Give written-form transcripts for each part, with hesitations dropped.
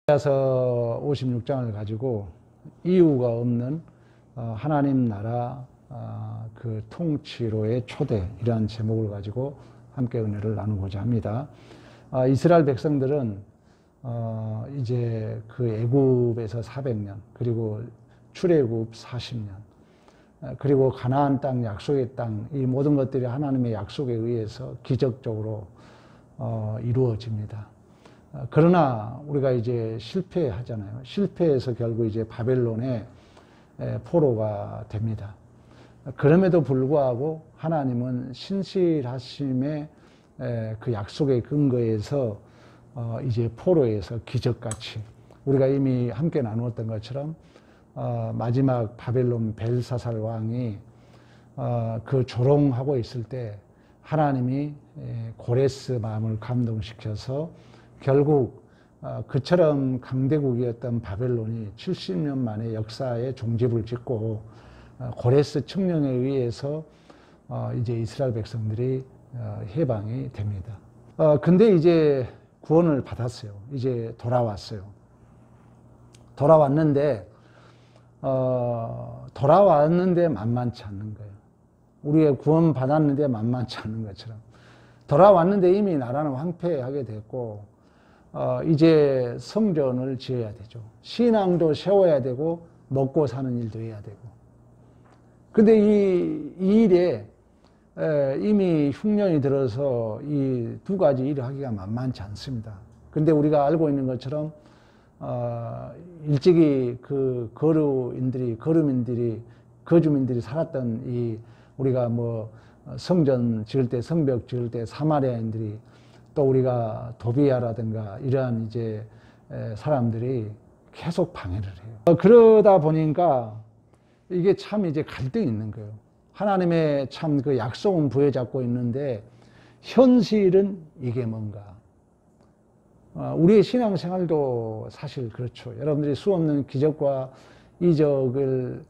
이사야서 56장을 가지고 이유가 없는 하나님 나라 그 통치로의 초대, 이러한 제목을 가지고 함께 은혜를 나누고자 합니다. 이스라엘 백성들은 이제 그 애굽에서 400년, 그리고 출애굽 40년, 그리고 가나안 땅, 약속의 땅, 이 모든 것들이 하나님의 약속에 의해서 기적적으로 이루어집니다. 그러나 우리가 이제 실패하잖아요. 실패해서 결국 이제 바벨론의 포로가 됩니다. 그럼에도 불구하고 하나님은 신실하심의 그 약속의 근거에서 이제 포로에서 기적같이, 우리가 이미 함께 나누었던 것처럼 마지막 바벨론 벨사살 왕이 그 조롱하고 있을 때 하나님이 고레스 마음을 감동시켜서 결국 그처럼 강대국이었던 바벨론이 70년 만에 역사의 종집을 짓고 고레스 칙령에 의해서 이제 이스라엘 백성들이 해방이 됩니다. 근데 이제 구원을 받았어요. 이제 돌아왔어요. 돌아왔는데 만만치 않는 거예요. 우리가 구원 받았는데 만만치 않는 것처럼 돌아왔는데 이미 나라는 황폐하게 됐고 이제 성전을 지어야 되죠. 신앙도 세워야 되고 먹고 사는 일도 해야 되고. 근데 이 일에 이미 흉년이 들어서 이 두 가지 일을 하기가 만만치 않습니다. 근데 우리가 알고 있는 것처럼 일찍이 그 거주민들이 살았던 이 우리가 뭐 성전 지을 때, 성벽 지을 때 사마리아인들이, 또 우리가 도비야라든가 이러한 이제 사람들이 계속 방해를 해요. 그러다 보니까 이게 참 이제 갈등이 있는 거예요. 하나님의 참 그 약속은 부여잡고 있는데 현실은 이게 뭔가. 우리의 신앙생활도 사실 그렇죠. 여러분들이 수없는 기적과 이적을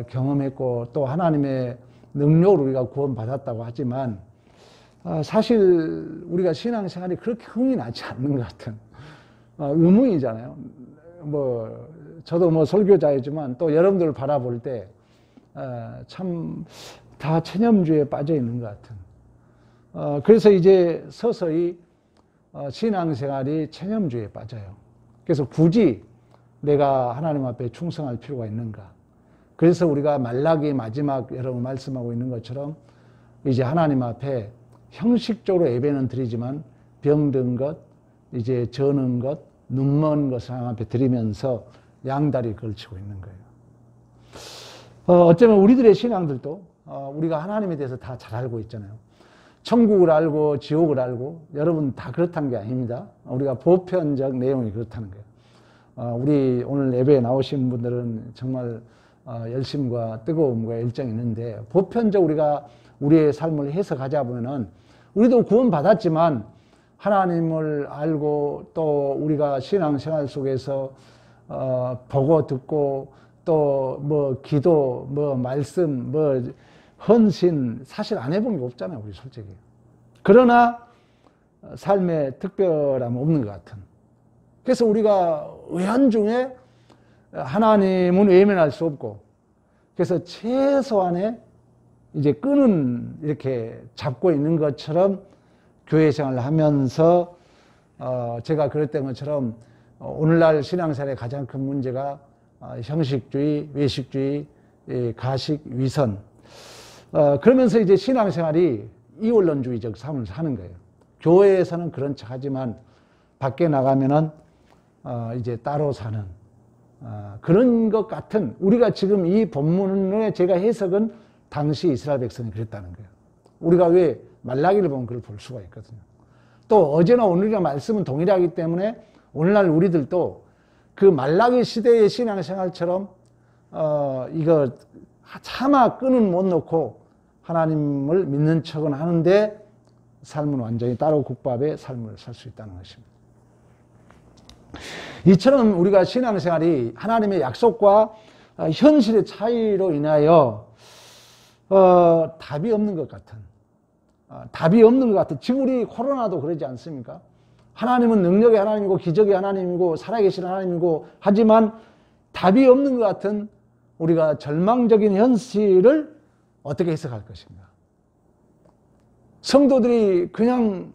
경험했고 또 하나님의 능력으로 우리가 구원받았다고 하지만 사실 우리가 신앙생활이 그렇게 흥이 나지 않는 것 같은 의문이잖아요. 뭐 저도 뭐 설교자이지만 또 여러분들을 바라볼 때 참 다 체념주의에 빠져 있는 것 같은. 그래서 이제 서서히 신앙생활이 체념주의에 빠져요. 그래서 굳이 내가 하나님 앞에 충성할 필요가 있는가. 그래서 우리가 말라기 마지막 여러분 말씀하고 있는 것처럼 이제 하나님 앞에 형식적으로 예배는 드리지만 병든 것, 이제 저는 것, 눈먼 것을 하나님 앞에 드리면서 양다리 걸치고 있는 거예요. 어쩌면 우리들의 신앙들도 우리가 하나님에 대해서 다 잘 알고 있잖아요. 천국을 알고 지옥을 알고, 여러분 다 그렇다는 게 아닙니다. 우리가 보편적 내용이 그렇다는 거예요. 우리 오늘 예배에 나오신 분들은 정말 열심과 뜨거움과 열정이 있는데, 보편적 우리가 우리의 삶을 해석하자 보면은 우리도 구원받았지만 하나님을 알고 또 우리가 신앙생활 속에서 보고 듣고 또 뭐 기도, 뭐 말씀, 뭐 헌신 사실 안 해본 게 없잖아요, 우리 솔직히. 그러나 삶에 특별함은 없는 것 같은. 그래서 우리가 의한중에 하나님은 외면할 수 없고, 그래서 최소한의 이제 끈은 이렇게 잡고 있는 것처럼 교회 생활을 하면서 제가 그랬던 것처럼 오늘날 신앙생활의 가장 큰 문제가 형식주의, 외식주의, 가식, 위선. 그러면서 이제 신앙생활이 이원론주의적 삶을 사는 거예요. 교회에서는 그런 척 하지만 밖에 나가면은 이제 따로 사는 그런 것 같은, 우리가 지금 이 본문의 제가 해석은 당시 이스라엘 백성이 그랬다는 거예요. 우리가 왜 말라기를 보면 그걸 볼 수가 있거든요. 또 어제나 오늘이나 말씀은 동일하기 때문에 오늘날 우리들도 그 말라기 시대의 신앙생활처럼 이거 차마 끈은 못 놓고 하나님을 믿는 척은 하는데 삶은 완전히 따로 국밥의 삶을 살 수 있다는 것입니다. 이처럼 우리가 신앙생활이 하나님의 약속과 현실의 차이로 인하여 답이 없는 것 같은, 답이 없는 것 같은. 지금 우리 코로나도 그러지 않습니까? 하나님은 능력의 하나님이고 기적의 하나님이고 살아계신 하나님이고 하지만 답이 없는 것 같은 우리가 절망적인 현실을 어떻게 해석할 것인가? 성도들이 그냥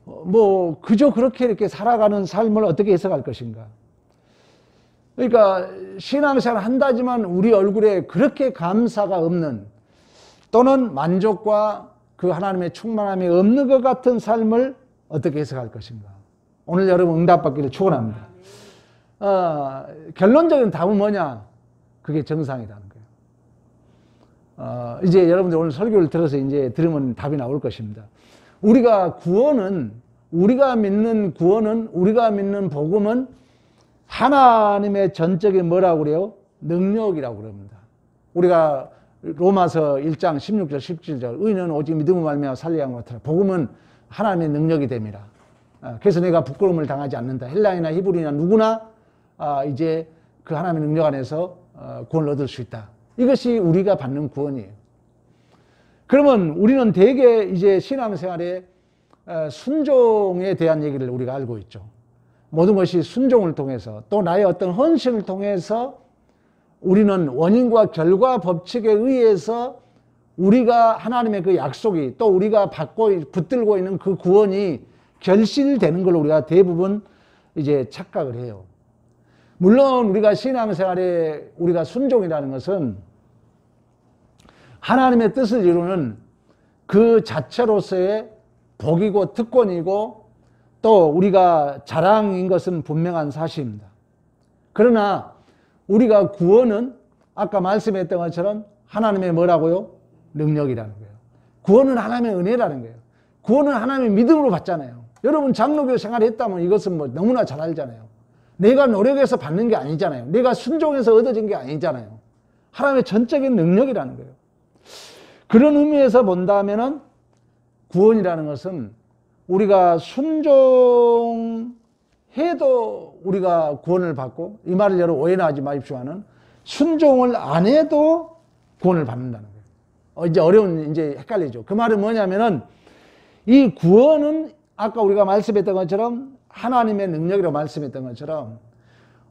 뭐 그저 그렇게 이렇게 살아가는 삶을 어떻게 해석할 것인가? 그러니까 신앙생활 한다지만 우리 얼굴에 그렇게 감사가 없는 또는 만족과 그 하나님의 충만함이 없는 것 같은 삶을 어떻게 해석할 것인가? 오늘 여러분 응답받기를 축원합니다. 결론적인 답은 뭐냐? 그게 정상이라는 거예요. 이제 여러분들 오늘 설교를 들어서 이제 들으면 답이 나올 것입니다. 우리가 믿는 구원은, 우리가 믿는 복음은 하나님의 전적인 뭐라고 그래요? 능력이라고 그럽니다. 우리가 로마서 1장 16절 17절 의인은 오직 믿음으로 말미암아 살리야 못하라. 복음은 하나님의 능력이 됩니다. 그래서 내가 부끄러움을 당하지 않는다. 헬라이나 히브리나 누구나 이제 그 하나님의 능력 안에서 구원을 얻을 수 있다. 이것이 우리가 받는 구원이에요. 그러면 우리는 대개 이제 신앙생활에 순종에 대한 얘기를 우리가 알고 있죠. 모든 것이 순종을 통해서 또 나의 어떤 헌신을 통해서 우리는 원인과 결과 법칙에 의해서 우리가 하나님의 그 약속이 또 우리가 붙들고 있는 그 구원이 결실되는 걸로 우리가 대부분 이제 착각을 해요. 물론 우리가 신앙생활에 우리가 순종이라는 것은 하나님의 뜻을 이루는 그 자체로서의 복이고 특권이고 또 우리가 자랑인 것은 분명한 사실입니다. 그러나 우리가 구원은 아까 말씀했던 것처럼 하나님의 뭐라고요? 능력이라는 거예요. 구원은 하나님의 은혜라는 거예요. 구원은 하나님의 믿음으로 받잖아요. 여러분 장로교 생활했다면 이것은 뭐 너무나 잘 알잖아요. 내가 노력해서 받는 게 아니잖아요. 내가 순종해서 얻어진 게 아니잖아요. 하나님의 전적인 능력이라는 거예요. 그런 의미에서 본다면은 구원이라는 것은 우리가 순종해도 우리가 구원을 받고, 이 말을 여러분 오해나 하지 마십시오는 순종을 안 해도 구원을 받는다는 거예요. 이제 이제 헷갈리죠. 그 말은 뭐냐면은 이 구원은 아까 우리가 말씀했던 것처럼 하나님의 능력이라고 말씀했던 것처럼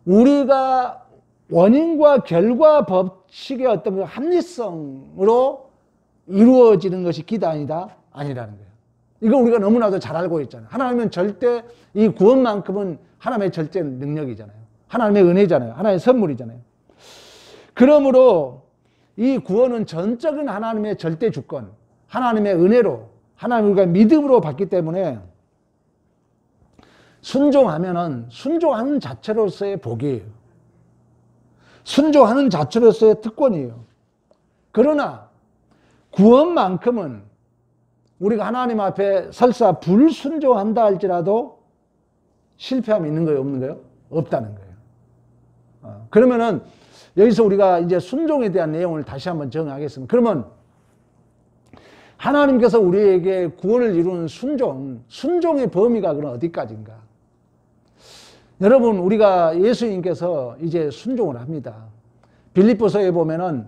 우리가 원인과 결과 법칙의 어떤 그 합리성으로 이루어지는 것이 기단이다? 아니라는 거예요. 이거 우리가 너무나도 잘 알고 있잖아요. 하나님은 절대 이 구원만큼은 하나님의 절대 능력이잖아요. 하나님의 은혜잖아요. 하나님의 선물이잖아요. 그러므로 이 구원은 전적인 하나님의 절대 주권, 하나님의 은혜로, 하나님 우리가 믿음으로 받기 때문에 순종하면은 순종하는 자체로서의 복이에요. 순종하는 자체로서의 특권이에요. 그러나 구원만큼은 우리가 하나님 앞에 설사 불순종한다 할지라도 실패함이 있는 거예요? 없는 거예요? 없다는 거예요. 그러면은 여기서 우리가 이제 순종에 대한 내용을 다시 한번 정하겠습니다. 그러면 하나님께서 우리에게 구원을 이루는 순종의 범위가 그럼 어디까지인가? 여러분, 우리가 예수님께서 이제 순종을 합니다. 빌립보서에 보면은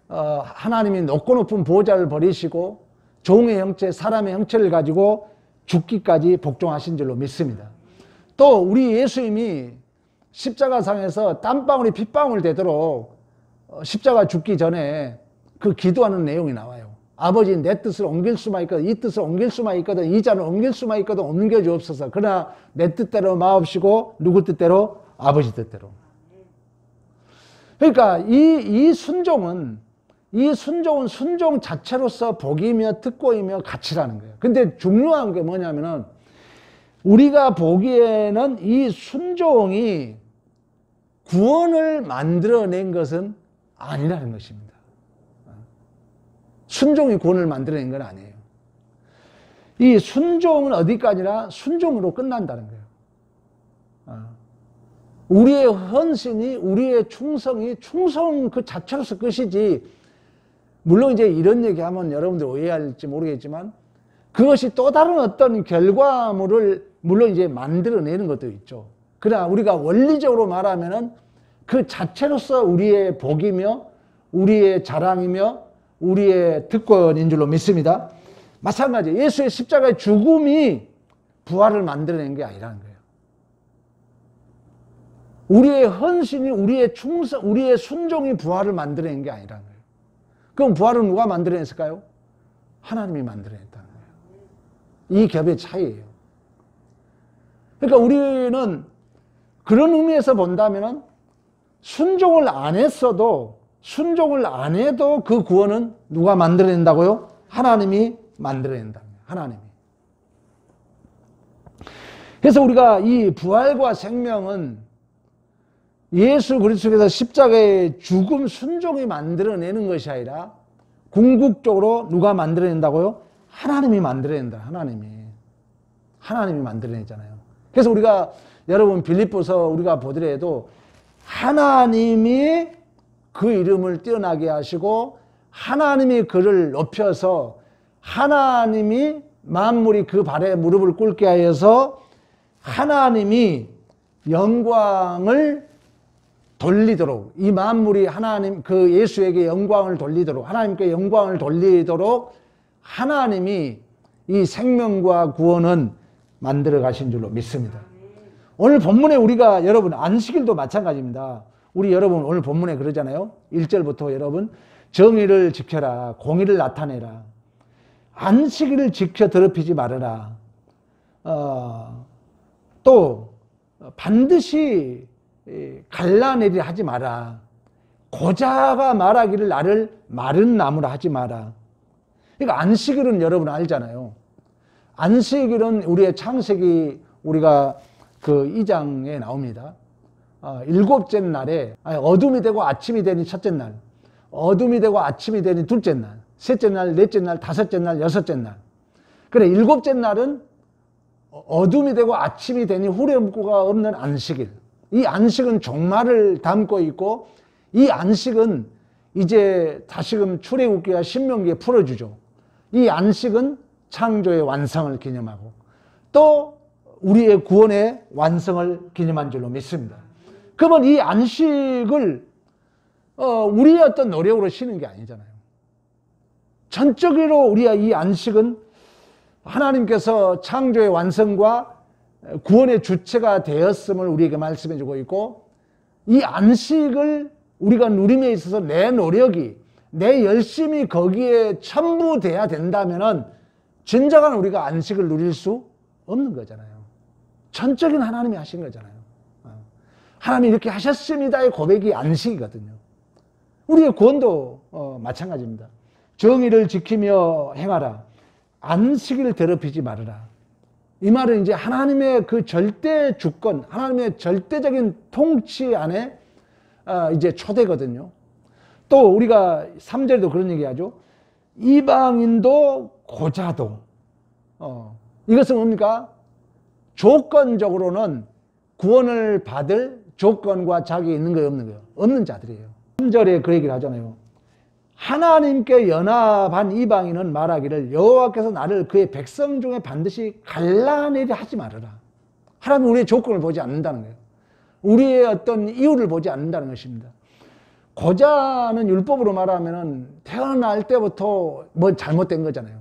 하나님이 높고 높은 보좌를 버리시고 종의 형체, 사람의 형체를 가지고 죽기까지 복종하신 줄로 믿습니다. 또 우리 예수님이 십자가상에서 땀방울이 핏방울 되도록 십자가 죽기 전에 그 기도하는 내용이 나와요. 아버지, 내 뜻을 옮길 수만 있거든, 이 뜻을 옮길 수만 있거든, 이 잔을 옮길 수만 있거든 옮겨 주옵소서. 그러나 내 뜻대로 마옵시고 누구 뜻대로? 아버지 뜻대로. 그러니까 이 순종은 순종 자체로서 복이며 특권이며 가치라는 거예요. 근데 중요한 게 뭐냐면은 우리가 보기에는 이 순종이 구원을 만들어낸 것은 아니라는 것입니다. 순종이 구원을 만들어낸 건 아니에요. 이 순종은 어디까지나 순종으로 끝난다는 거예요. 우리의 헌신이, 우리의 충성 그 자체로서 끝이지. 물론 이제 이런 얘기하면 여러분들 오해할지 모르겠지만 그것이 또 다른 어떤 결과물을 물론 이제 만들어내는 것도 있죠. 그러나 우리가 원리적으로 말하면은 그 자체로서 우리의 복이며 우리의 자랑이며 우리의 특권인 줄로 믿습니다. 마찬가지 예수의 십자가의 죽음이 부활을 만들어낸 게 아니라는 거예요. 우리의 헌신이, 우리의 충성, 우리의 순종이 부활을 만들어낸 게 아니라는 거예요. 그럼 부활은 누가 만들어냈을까요? 하나님이 만들어냈다는 거예요. 이 겹의 차이예요. 그러니까 우리는 그런 의미에서 본다면은 순종을 안 했어도, 순종을 안 해도 그 구원은 누가 만들어낸다고요? 하나님이 만들어낸다는 거예요. 하나님이. 그래서 우리가 이 부활과 생명은 예수 그리스도께서 십자가의 죽음, 순종이 만들어내는 것이 아니라 궁극적으로 누가 만들어낸다고요? 하나님이 만들어낸다. 하나님이 만들어내잖아요. 그래서 우리가 여러분 빌립보서 우리가 보더라도 하나님이 그 이름을 뛰어나게 하시고 하나님이 그를 높여서 하나님이 만물이 그 발에 무릎을 꿇게 하여서 하나님이 영광을 돌리도록, 이 만물이 하나님 그 예수에게 영광을 돌리도록, 하나님께 영광을 돌리도록 하나님이 이 생명과 구원은 만들어 가신 줄로 믿습니다. 오늘 본문에 우리가 여러분 안식일도 마찬가지입니다. 우리 여러분 오늘 본문에 그러잖아요. 1절부터 여러분 정의를 지켜라, 공의를 나타내라, 안식일을 지켜 더럽히지 말아라, 또 반드시 갈라내리 하지 마라, 고자가 말하기를 나를 마른 나무라 하지 마라. 그러니까 안식일은 여러분 알잖아요. 안식일은 우리의 창세기 우리가 그 2장에 나옵니다. 일곱째 날에 어둠이 되고 아침이 되니 첫째 날, 어둠이 되고 아침이 되니 둘째 날, 셋째 날, 넷째 날, 다섯째 날, 여섯째 날. 그래, 일곱째 날은 어둠이 되고 아침이 되니 후렴구가 없는 안식일. 이 안식은 종말을 담고 있고, 이 안식은 이제 다시금 출애굽기와 신명기에 풀어주죠. 이 안식은 창조의 완성을 기념하고 또 우리의 구원의 완성을 기념한 줄로 믿습니다. 그러면 이 안식을 우리의 어떤 노력으로 쉬는 게 아니잖아요. 전적으로 우리가 이 안식은 하나님께서 창조의 완성과 구원의 주체가 되었음을 우리에게 말씀해 주고 있고, 이 안식을 우리가 누림에 있어서 내 노력이, 내 열심이 거기에 첨부돼야 된다면은 진정한 우리가 안식을 누릴 수 없는 거잖아요. 전적인 하나님이 하신 거잖아요. 하나님이 이렇게 하셨습니다의 고백이 안식이거든요. 우리의 구원도 마찬가지입니다. 정의를 지키며 행하라, 안식일을 더럽히지 말아라. 이 말은 이제 하나님의 그 절대 주권, 하나님의 절대적인 통치 안에 이제 초대거든요. 또 우리가 3절에도 그런 얘기 하죠. 이방인도 고자도. 이것은 뭡니까? 조건적으로는 구원을 받을 조건과 자격이 있는 거예요, 없는 거예요? 없는 자들이에요. 3절에 그 얘기를 하잖아요. 하나님께 연합한 이방인은 말하기를 여호와께서 나를 그의 백성 중에 반드시 갈라내리 하지 말아라. 하나님은 우리의 조건을 보지 않는다는 거예요. 우리의 어떤 이유를 보지 않는다는 것입니다. 고자는 율법으로 말하면 태어날 때부터 뭐 잘못된 거잖아요.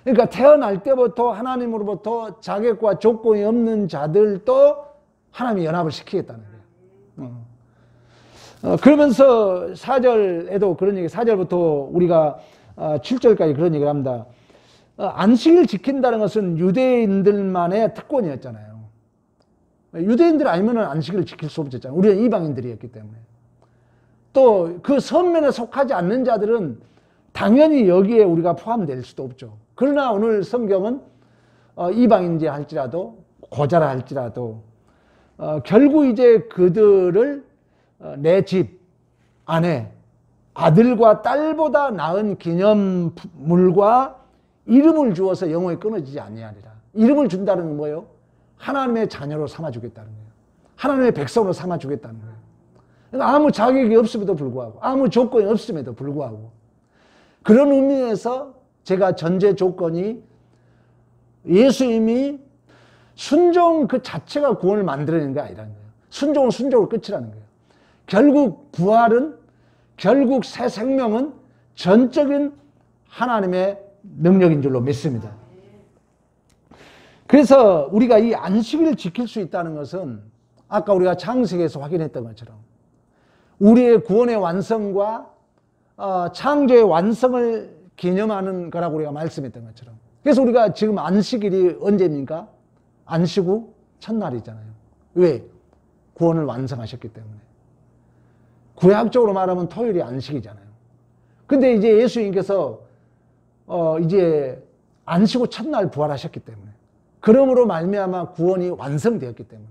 그러니까 태어날 때부터 하나님으로부터 자격과 조건이 없는 자들도 하나님이 연합을 시키겠다는 거예요. 그러면서 4절에도 그런 얘기, 4절부터 우리가 7절까지 그런 얘기를 합니다. 안식일 지킨다는 것은 유대인들만의 특권이었잖아요. 유대인들 아니면 안식일을 지킬 수 없었잖아요. 우리는 이방인들이었기 때문에. 또 그 선면에 속하지 않는 자들은 당연히 여기에 우리가 포함될 수도 없죠. 그러나 오늘 성경은 이방인지 할지라도 고자라 할지라도 결국 이제 그들을 내 집 안에 아들과 딸보다 나은 기념물과 이름을 주어서 영원히 끊어지지 아니하리라. 이름을 준다는 건 뭐예요? 하나님의 자녀로 삼아주겠다는 거예요. 하나님의 백성으로 삼아주겠다는 거예요. 그러니까 아무 자격이 없음에도 불구하고, 아무 조건이 없음에도 불구하고, 그런 의미에서 제가 전제 조건이 예수님이 순종 그 자체가 구원을 만들어내는 게 아니라는 거예요. 순종은 순종으로 끝이라는 거예요. 결국 부활은, 결국 새 생명은 전적인 하나님의 능력인 줄로 믿습니다. 그래서 우리가 이 안식일을 지킬 수 있다는 것은 아까 우리가 창세기에서 확인했던 것처럼 우리의 구원의 완성과 창조의 완성을 기념하는 거라고 우리가 말씀했던 것처럼. 그래서 우리가 지금 안식일이 언제입니까? 안식 후 첫날이잖아요. 왜? 구원을 완성하셨기 때문에. 구약적으로 말하면 토요일이 안식이잖아요. 근데 이제 예수님께서 이제 안식 후 첫날 부활하셨기 때문에, 그러므로 말미암아 구원이 완성되었기 때문에.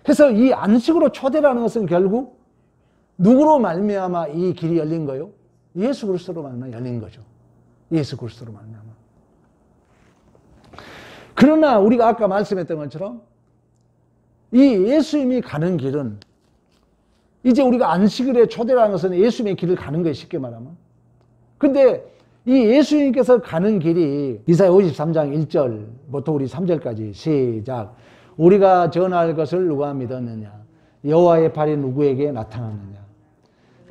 그래서 이 안식으로 초대라는 것은 결국 누구로 말미암아 이 길이 열린 거요? 예수 그리스도로 말미암아 열린 거죠. 예수 그리스도로 말미암아. 그러나 우리가 아까 말씀했던 것처럼 이 예수님이 가는 길은, 이제 우리가 안식일에 초대라는 것은 예수님의 길을 가는 거예요, 쉽게 말하면. 근데 이 예수님께서 가는 길이 이사야 53장 1절부터 우리 3절까지 시작. 우리가 전할 것을 누가 믿었느냐? 여호와의 팔이 누구에게 나타났느냐?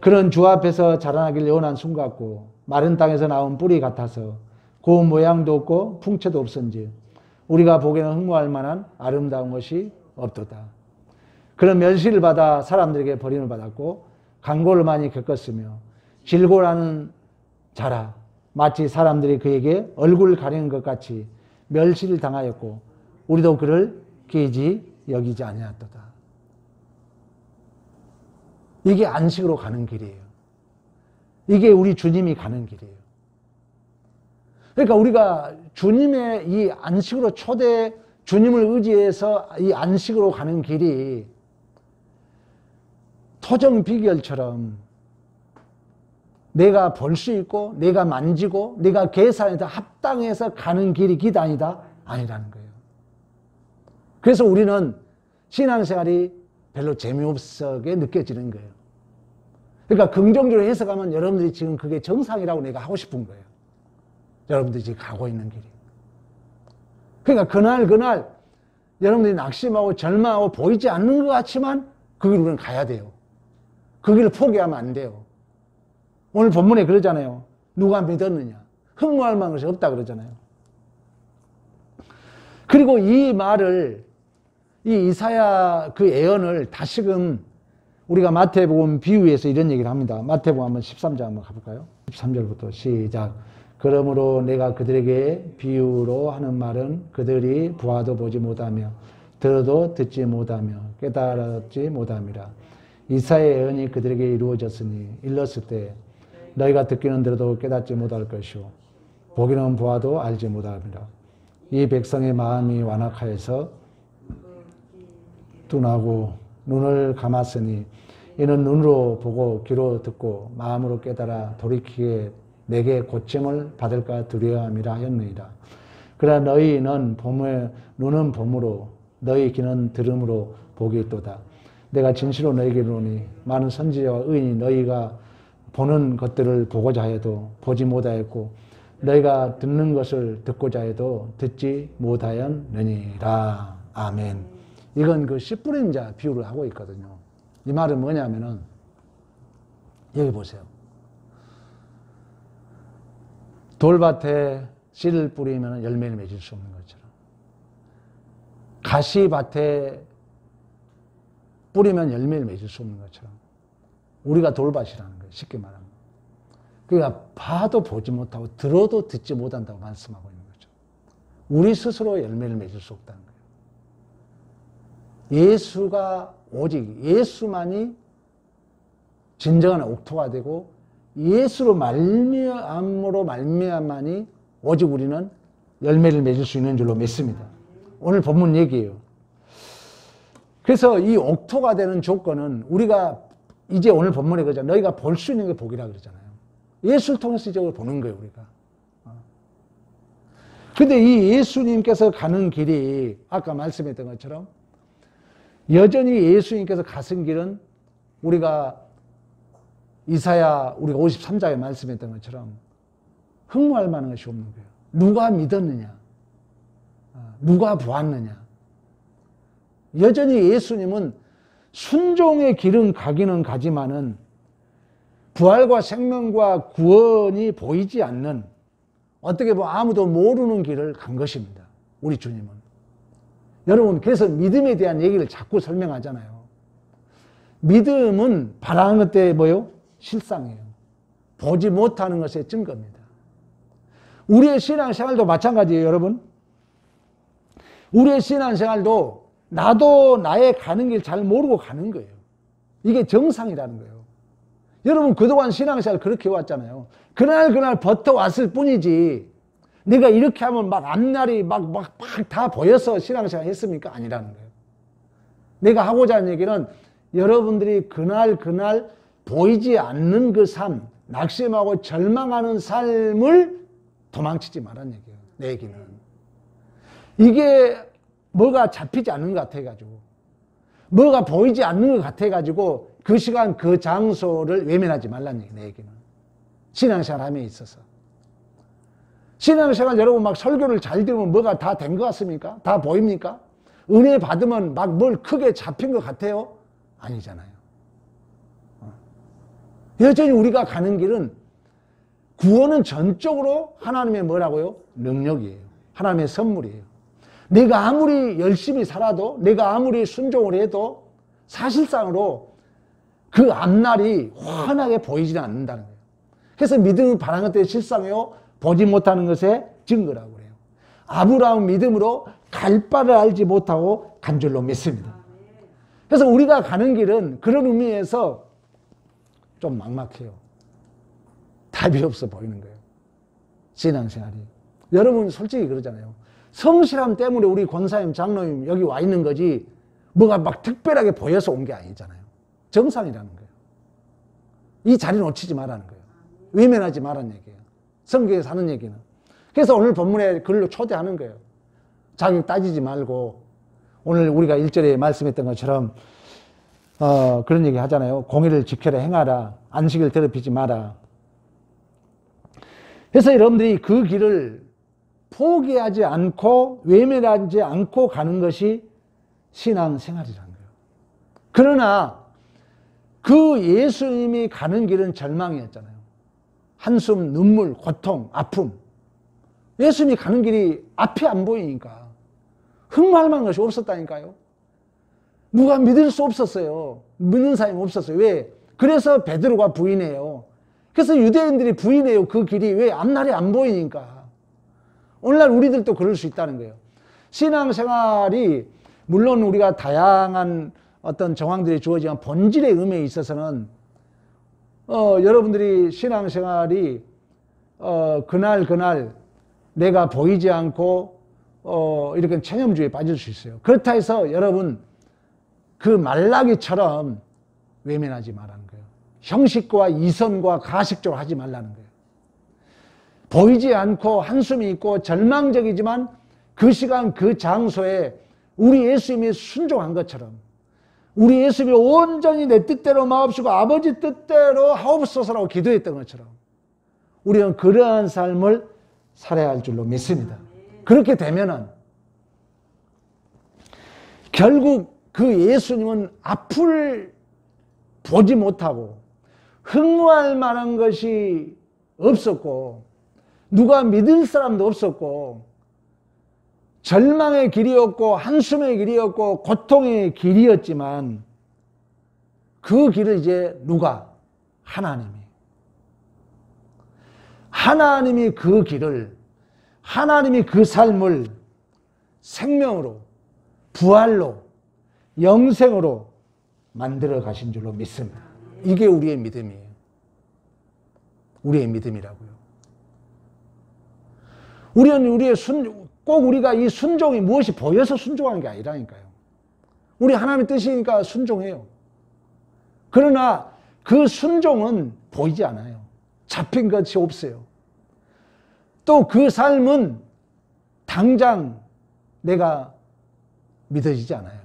그는 주 앞에서 자라나길 예언한 순 같고 마른 땅에서 나온 뿌리 같아서 고운 모양도 없고 풍채도 없은지 우리가 보기에는 흠모할 만한 아름다운 것이 없도다. 그는 멸시를 받아 사람들에게 버림을 받았고 간고를 많이 겪었으며 질고라는 자라 마치 사람들이 그에게 얼굴을 가리는 것 같이 멸시를 당하였고 우리도 그를 귀히 여기지 아니하였도다. 이게 안식으로 가는 길이에요. 이게 우리 주님이 가는 길이에요. 그러니까 우리가 주님의 이 안식으로 초대, 주님을 의지해서 이 안식으로 가는 길이 토정 비결처럼 내가 볼 수 있고 내가 만지고 내가 계산해서 합당해서 가는 길이 기단이다? 아니라는 거예요. 그래서 우리는 신앙생활이 별로 재미없게 느껴지는 거예요. 그러니까 긍정적으로 해석하면 여러분들이 지금 그게 정상이라고 내가 하고 싶은 거예요. 여러분들이 지금 가고 있는 길이. 그러니까 그날 여러분들이 낙심하고 절망하고 보이지 않는 것 같지만 그 길을 우리는 가야 돼요. 그 길을 포기하면 안 돼요. 오늘 본문에 그러잖아요. 누가 믿었느냐? 흠모할 만한 것이 없다 그러잖아요. 그리고 이 말을, 이 이사야 그 예언을 다시금 우리가 마태복음 비유에서 이런 얘기를 합니다. 마태복음 한번 13장 한번 가볼까요? 13절부터 시작. 그러므로 내가 그들에게 비유로 하는 말은 그들이 보아도 보지 못하며 들어도 듣지 못하며 깨달았지 못함이라. 이사야의 예언이 그들에게 이루어졌으니 일렀을 때 너희가 듣기는 들어도 깨닫지 못할 것이요 보기는 보아도 알지 못함이라. 이 백성의 마음이 완악하여서 둔하고 눈을 감았으니 이는 눈으로 보고 귀로 듣고 마음으로 깨달아 돌이키게 내게 고침을 받을까 두려워함이라 하였느니라. 그러나 너희는 눈은 봄으로 너희 귀는 들음으로 복이 있도다. 내가 진실로 너희에게 이르노니 많은 선지자와 의인이 너희가 보는 것들을 보고자 해도 보지 못하였고 너희가 듣는 것을 듣고자 해도 듣지 못하였느니라. 아멘. 이건 그 씨 뿌린 자 비유를 하고 있거든요. 이 말은 뭐냐면은 여기 보세요. 돌밭에 씨를 뿌리면 열매를 맺을 수 없는 것처럼 가시밭에 뿌리면 열매를 맺을 수 없는 것처럼 우리가 돌밭이라는 거예요. 쉽게 말하면. 그러니까 봐도 보지 못하고 들어도 듣지 못한다고 말씀하고 있는 거죠. 우리 스스로 열매를 맺을 수 없다는 거예요. 예수가 오직 예수만이 진정한 옥토가 되고 예수로 말미암만이 오직 우리는 열매를 맺을 수 있는 줄로 믿습니다. 오늘 본문 얘기예요. 그래서 이 옥토가 되는 조건은 우리가 이제 오늘 본문에 그러잖아요. 너희가 볼 수 있는 게 복이라 그러잖아요. 예수를 통해서 이제 보는 거예요, 우리가. 근데 이 예수님께서 가는 길이 아까 말씀했던 것처럼 여전히 예수님께서 가신 길은 우리가 이사야 우리가 53장에 말씀했던 것처럼 흠모할 만한 것이 없는 거예요. 누가 믿었느냐? 누가 보았느냐? 여전히 예수님은 순종의 길은 가기는 가지만은 부활과 생명과 구원이 보이지 않는 어떻게 보면 아무도 모르는 길을 간 것입니다. 우리 주님은. 여러분, 그래서 믿음에 대한 얘기를 자꾸 설명하잖아요. 믿음은 바라는 것 때문에 뭐요? 실상이에요. 보지 못하는 것의 증거입니다. 우리의 신앙생활도 마찬가지예요, 여러분. 우리의 신앙생활도 나도 나의 가는 길 잘 모르고 가는 거예요. 이게 정상이라는 거예요. 여러분, 그동안 신앙생활 그렇게 왔잖아요. 그날 버텨왔을 뿐이지, 내가 이렇게 하면 막 앞날이 막 다 보여서 신앙생활 했습니까? 아니라는 거예요. 내가 하고자 하는 얘기는 여러분들이 그날 보이지 않는 그 삶, 낙심하고 절망하는 삶을 도망치지 말라는 얘기예요. 내 얘기는. 이게 뭐가 잡히지 않는 것 같아가지고, 뭐가 보이지 않는 것 같아가지고 그 시간 그 장소를 외면하지 말라는 얘기예요. 내 얘기는. 신앙생활 함에 있어서. 신앙생활 여러분 막 설교를 잘 들으면 뭐가 다 된 것 같습니까? 다 보입니까? 은혜 받으면 막 뭘 크게 잡힌 것 같아요? 아니잖아요. 여전히 우리가 가는 길은 구원은 전적으로 하나님의 뭐라고요? 능력이에요. 하나님의 선물이에요. 내가 아무리 열심히 살아도, 내가 아무리 순종을 해도 사실상으로 그 앞날이 환하게 보이지는 않는다는 거예요. 그래서 믿음이 바라는 것들의 실상이요, 보지 못하는 것의 증거라고 그래요. 아브라함은 믿음으로 갈 바를 알지 못하고 간 줄로 믿습니다. 그래서 우리가 가는 길은 그런 의미에서 좀 막막해요. 답이 없어 보이는 거예요. 신앙생활이. 여러분 솔직히 그러잖아요. 성실함 때문에 우리 권사님, 장로님 여기 와 있는 거지 뭐가 막 특별하게 보여서 온 게 아니잖아요. 정상이라는 거예요. 이 자리 놓치지 말라는 거예요. 외면하지 말라는 얘기예요. 성경에서 하는 얘기는. 그래서 오늘 본문에 글로 초대하는 거예요. 자격 따지지 말고, 오늘 우리가 1절에 말씀했던 것처럼 그런 얘기 하잖아요. 공의를 지켜라, 행하라, 안식을 더럽히지 마라. 그래서 여러분들이 그 길을 포기하지 않고 외면하지 않고 가는 것이 신앙생활이라는 거예요. 그러나 그 예수님이 가는 길은 절망이었잖아요. 한숨, 눈물, 고통, 아픔. 예수님이 가는 길이 앞이 안 보이니까 흥할 만한 것이 없었다니까요. 누가 믿을 수 없었어요. 믿는 사람이 없었어요. 왜? 그래서 베드로가 부인해요. 그래서 유대인들이 부인해요. 그 길이. 왜? 앞날이 안 보이니까. 오늘날 우리들도 그럴 수 있다는 거예요. 신앙생활이 물론 우리가 다양한 어떤 정황들이 주어지면 본질의 의미에 있어서는 여러분들이 신앙생활이 그날 내가 보이지 않고 이렇게 체념주의에 빠질 수 있어요. 그렇다 해서 여러분 그 말라기처럼 외면하지 말라는 거예요. 형식과 이선과 가식적으로 하지 말라는 거예요. 보이지 않고 한숨이 있고 절망적이지만 그 시간 그 장소에 우리 예수님이 순종한 것처럼, 우리 예수님이 온전히 내 뜻대로 마옵시고 아버지 뜻대로 하옵소서라고 기도했던 것처럼 우리는 그러한 삶을 살아야 할 줄로 믿습니다. 그렇게 되면은 결국 그 예수님은 앞을 보지 못하고 흥할 만한 것이 없었고 누가 믿을 사람도 없었고 절망의 길이었고 한숨의 길이었고 고통의 길이었지만 그 길을 이제 누가? 하나님이 그 길을, 하나님이 그 삶을 생명으로, 부활로, 영생으로 만들어 가신 줄로 믿습니다. 이게 우리의 믿음이에요. 우리의 믿음이라고요. 우리는 꼭 우리가 이 순종이 무엇이 보여서 순종하는 게 아니라니까요. 우리 하나님의 뜻이니까 순종해요. 그러나 그 순종은 보이지 않아요. 잡힌 것이 없어요. 또 그 삶은 당장 내가 믿어지지 않아요.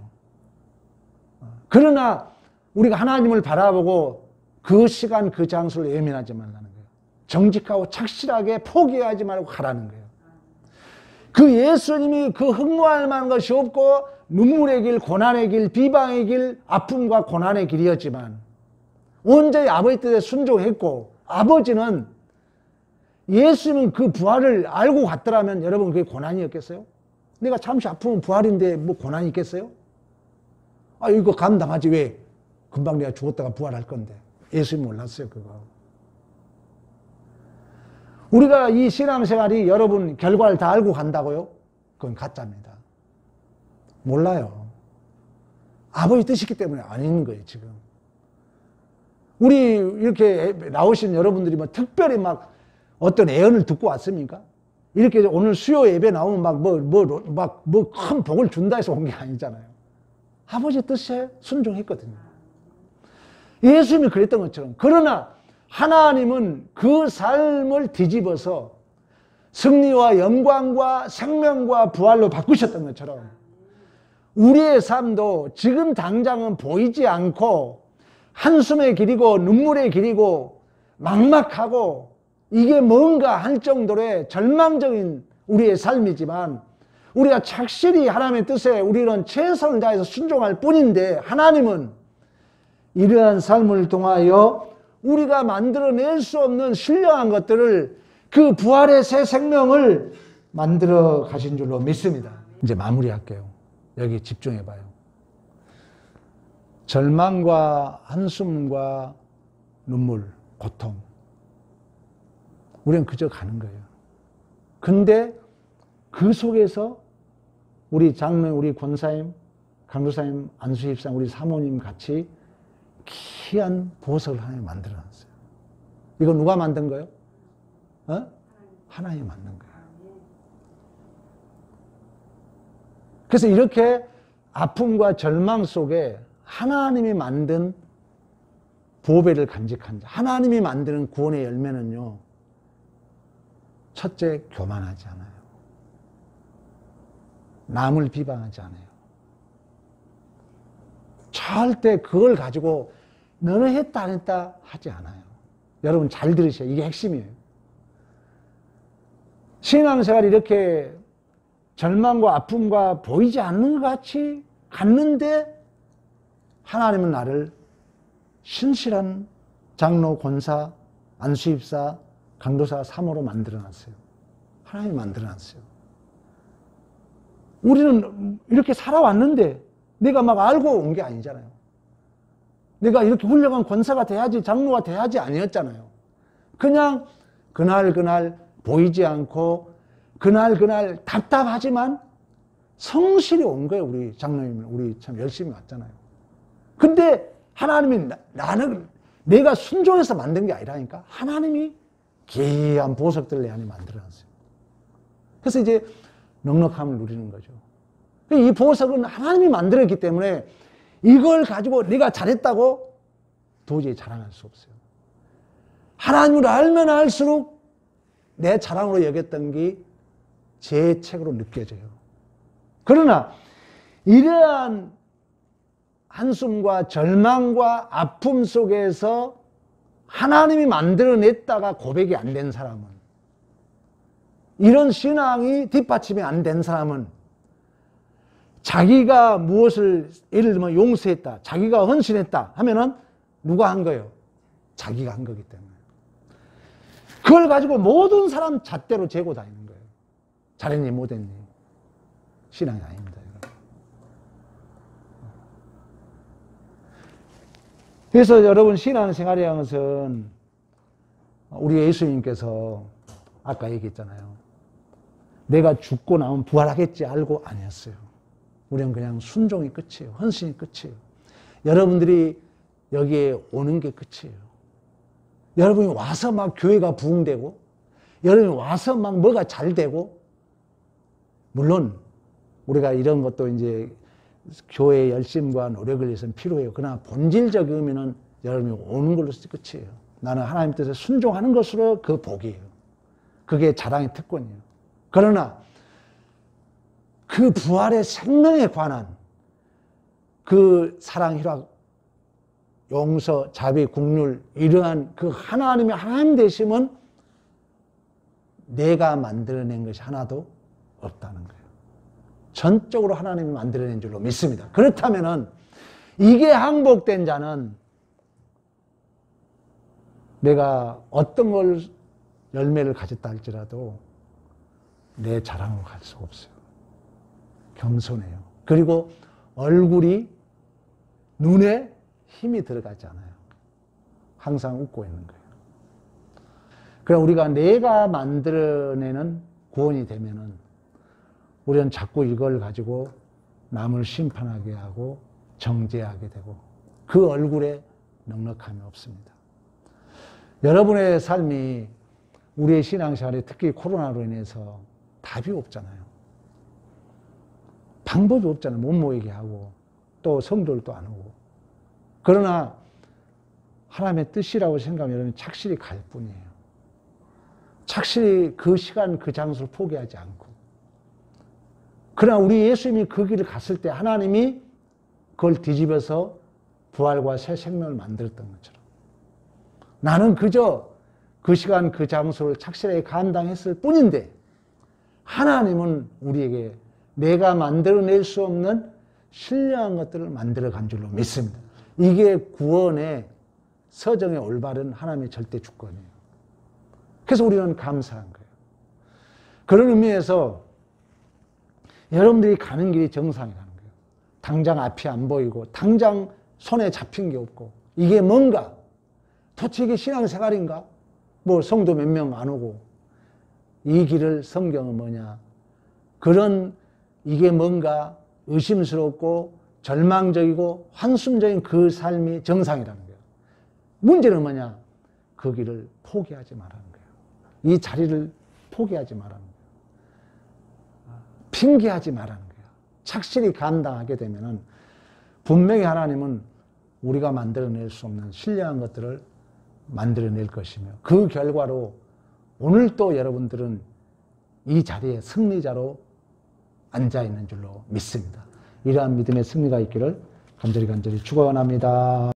그러나 우리가 하나님을 바라보고 그 시간 그 장소를 예민하지 말라는 거예요. 정직하고 착실하게 포기하지 말고 가라는 거예요. 그 예수님이 그 흥모할 만한 것이 없고 눈물의 길, 고난의 길, 비방의 길, 아픔과 고난의 길이었지만 온전히 아버지 뜻에 순종했고 예수님은 그 부활을 알고 갔더라면 여러분 그게 고난이었겠어요? 내가 잠시 아프면 부활인데 뭐 고난이 있겠어요? 아, 이거 감당하지. 왜? 금방 내가 죽었다가 부활할 건데. 예수님 몰랐어요, 그거. 우리가 이 신앙생활이 여러분 결과를 다 알고 간다고요? 그건 가짜입니다. 몰라요. 아버지 뜻이기 때문에 아닌 거예요, 지금. 우리 이렇게 나오신 여러분들이 뭐 특별히 막 어떤 애언을 듣고 왔습니까? 이렇게 오늘 수요 예배 나오면 큰 복을 준다 해서 온 게 아니잖아요. 아버지 뜻에 순종했거든요. 예수님이 그랬던 것처럼. 그러나 하나님은 그 삶을 뒤집어서 승리와 영광과 생명과 부활로 바꾸셨던 것처럼 우리의 삶도 지금 당장은 보이지 않고 한숨의 길이고 눈물의 길이고 막막하고 이게 뭔가 할 정도의 절망적인 우리의 삶이지만 우리가 착실히 하나님의 뜻에 우리는 최선을 다해서 순종할 뿐인데 하나님은 이러한 삶을 통하여 우리가 만들어낼 수 없는 신령한 것들을 그 부활의 새 생명을 만들어 가신 줄로 믿습니다. 이제 마무리할게요. 여기 집중해 봐요. 절망과 한숨과 눈물, 고통. 우리는 그저 가는 거예요. 근데 그 속에서 우리 장로님, 우리 권사님, 강도사님, 안수집사님, 우리 사모님 같이 귀한 보석을 하나님 만들어놨어요. 이거 누가 만든 거예요? 하나님이 만든 거예요. 그래서 이렇게 아픔과 절망 속에 하나님이 만든 보배를 간직한 자, 하나님이 만드는 구원의 열매는요, 첫째, 교만하지 않아요. 남을 비방하지 않아요. 절대 그걸 가지고 너는 했다 안 했다 하지 않아요. 여러분 잘 들으셔요. 이게 핵심이에요. 신앙생활이 이렇게 절망과 아픔과 보이지 않는 것 같이 갔는데 하나님은 나를 신실한 장로, 권사, 안수집사, 강도사, 사모로 만들어놨어요. 하나님이 만들어놨어요. 우리는 이렇게 살아왔는데 내가 막 알고 온 게 아니잖아요. 내가 이렇게 훌륭한 권사가 돼야지, 장로가 돼야지 아니었잖아요. 그냥 그날 보이지 않고 그날 답답하지만 성실히 온 거예요. 우리 장로님, 우리 참 열심히 왔잖아요. 근데 하나님이 나는 내가 순종해서 만든 게 아니라니까. 하나님이 귀한 보석들을 내 안에 만들어놨어요. 그래서 이제 넉넉함을 누리는 거죠. 이 보석은 하나님이 만들었기 때문에 이걸 가지고 내가 잘했다고 도저히 자랑할 수 없어요. 하나님을 알면 알수록 내 자랑으로 여겼던 게 제 책으로 느껴져요. 그러나 이러한 한숨과 절망과 아픔 속에서 하나님이 만들어냈다가 고백이 안 된 사람은, 이런 신앙이 뒷받침이 안 된 사람은 자기가 무엇을 예를 들면 용서했다, 자기가 헌신했다 하면은 누가 한 거예요? 자기가 한 거기 때문에. 그걸 가지고 모든 사람 잣대로 재고 다니는 거예요. 잘했니 못했니. 신앙이 아닙니다. 그래서 여러분 신앙생활이라는 것은 우리 예수님께서 아까 얘기했잖아요. 내가 죽고 나면 부활하겠지 알고 아니었어요. 우리는 그냥 순종이 끝이에요. 헌신이 끝이에요. 여러분들이 여기에 오는 게 끝이에요. 여러분이 와서 막 교회가 부흥되고 여러분이 와서 막 뭐가 잘 되고, 물론 우리가 이런 것도 이제 교회의 열심과 노력을 위해서는 필요해요. 그러나 본질적 의미는 여러분이 오는 걸로 끝이에요. 나는 하나님 뜻에 순종하는 것으로 그 복이에요. 그게 자랑의 특권이에요. 그러나 그 부활의 생명에 관한 그 사랑, 희락, 용서, 자비, 긍휼, 이러한 그 하나님의 하나님 되심은 내가 만들어낸 것이 하나도 없다는 거예요. 전적으로 하나님이 만들어낸 줄로 믿습니다. 그렇다면은 이게 항복된 자는 내가 어떤 걸 열매를 가졌다 할지라도 내 자랑으로 갈 수가 없어요. 겸손해요. 그리고 얼굴이 눈에 힘이 들어가지 않아요. 항상 웃고 있는 거예요. 그럼 우리가 내가 만들어내는 구원이 되면은 우리는 자꾸 이걸 가지고 남을 심판하게 하고 정죄하게 되고 그 얼굴에 넉넉함이 없습니다. 여러분의 삶이 우리의 신앙생활에 특히 코로나로 인해서 답이 없잖아요. 방법이 없잖아요. 못 모이게 하고 또 성도들도 안 오고. 그러나 하나님의 뜻이라고 생각하면 여러분 착실히 갈 뿐이에요. 착실히 그 시간 그 장소를 포기하지 않고. 그러나 우리 예수님이 그 길을 갔을 때 하나님이 그걸 뒤집어서 부활과 새 생명을 만들었던 것처럼 나는 그저 그 시간 그 장소를 착실하게 감당했을 뿐인데 하나님은 우리에게 내가 만들어낼 수 없는 신령한 것들을 만들어간 줄로 믿습니다. 이게 구원의 서정의 올바른 하나님의 절대 주권이에요. 그래서 우리는 감사한 거예요. 그런 의미에서 여러분들이 가는 길이 정상이라는 거예요. 당장 앞이 안 보이고 당장 손에 잡힌 게 없고 이게 뭔가 도대체 이게 신앙생활인가? 뭐 성도 몇 명 안 오고 이 길을 성경은 뭐냐? 그런 이게 뭔가 의심스럽고 절망적이고 환순적인 그 삶이 정상이라는 거예요. 문제는 뭐냐? 그 길을 포기하지 말라는 거예요. 이 자리를 포기하지 말라는 거예요. 핑계하지 말라는 거예요. 착실히 감당하게 되면은 분명히 하나님은 우리가 만들어낼 수 없는 신령한 것들을 만들어낼 것이며 그 결과로 오늘 또 여러분들은 이 자리에 승리자로 앉아있는 줄로 믿습니다. 이러한 믿음의 승리가 있기를 간절히 축원합니다.